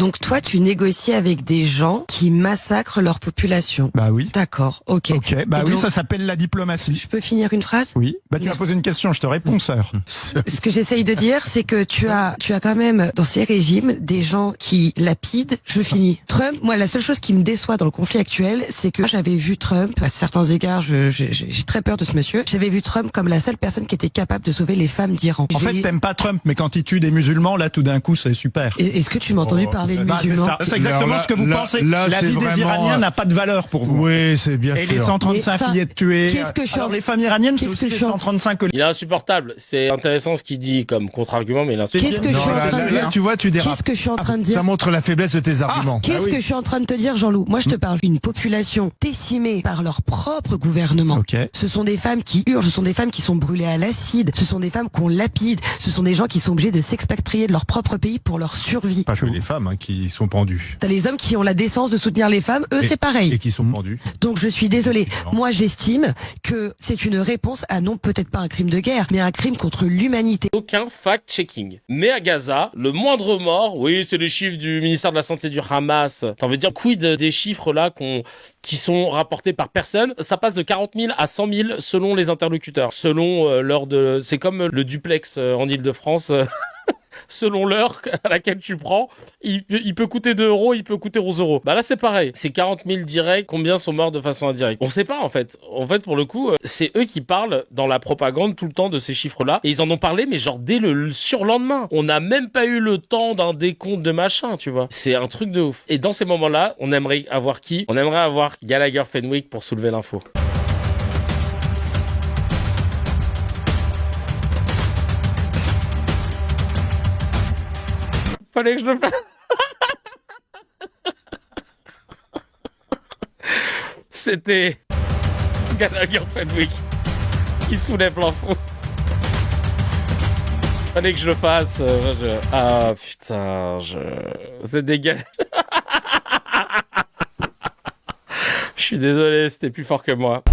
Donc toi, tu négocies avec des gens qui massacrent leur population. Bah oui. D'accord, ok. Ok, bah Et oui, donc, ça s'appelle la diplomatie. je peux finir une phrase? Oui. Bah tu m'as posé une question, je te réponds, sœur. Ce que j'essaye de dire, c'est que tu as quand même dans ces régimes des gens qui lapident. Je finis. Trump, moi, la seule chose qui me déçoit dans le conflit actuel, c'est que j'avais vu Trump, à certains égards, j'ai très peur de ce monsieur. J'avais vu Trump comme la seule personne qui était capable de sauver les femmes d'Iran. En fait, t'aimes pas Trump, mais quand il tue des musulmans, là, tout d'un coup, c'est super. Est-ce que tu m'as entendu parler de musulmans? C'est exactement ce que vous pensez. La vie des Iraniens n'a pas de valeur pour vous. Oui, c'est bien sûr. Et les 135 fillettes tuées. Qu'est-ce que je suis Alors, les femmes iraniennes, c'est aussi les 135 que Il est insupportable. C'est intéressant ce qu'il dit comme contre-argument, mais il est insupportable. Qu'est-ce que je suis en train de dire? Tu vois, tu dérapes. Qu'est-ce que je suis en train de dire? Ça montre la faiblesse de tes arguments. Qu'est-ce que je suis en train de te dire, Jean-Loup? Moi, je te parle d'une population décimée par leur propre gouvernement. Ok. Ce sont des femmes qui hurlent, ce sont des femmes qui sont brûlées à l'acide, ce sont des femmes qu'on lapide, ce sont des gens qui sont obligés de s'expatrier de leur propre pays pour leur survie. Pas que les femmes qui sont pendues. T'as les hommes qui ont la décence de soutenir les femmes, eux c'est pareil. Et qui sont pendues. Donc je suis désolée. Moi j'estime que c'est une réponse à non peut-être pas un crime de guerre, mais un crime contre l'humanité. Aucun fact-checking. Mais à Gaza, le moindre mort, oui, c'est les chiffres du ministère de la Santé du Hamas. T'as envie de dire, quid des chiffres là qui sont rapportés par personne? Ça passe de 40 000 à 100 000 selon les interlocuteurs. Selon l'heure de... C'est comme le duplex en Île-de-France. Selon l'heure à laquelle tu prends, il peut coûter 2 euros, il peut coûter 11 euros. Bah là, c'est pareil. C'est 40 000 directs. Combien sont morts de façon indirecte? On sait pas, en fait. En fait, pour le coup, c'est eux qui parlent dans la propagande tout le temps de ces chiffres-là. Et ils en ont parlé, mais genre dès le surlendemain. On n'a même pas eu le temps d'un décompte de machin, tu vois. C'est un truc de ouf. Et dans ces moments-là, on aimerait avoir qui? On aimerait avoir Gallagher Fenwick pour soulever l'info. Fallait que je le fasse. C'était Gallagher Fenwick qui soulève l'info. Fallait que je le fasse. Ah putain, c'est dégueulasse. Je suis désolé, c'était plus fort que moi.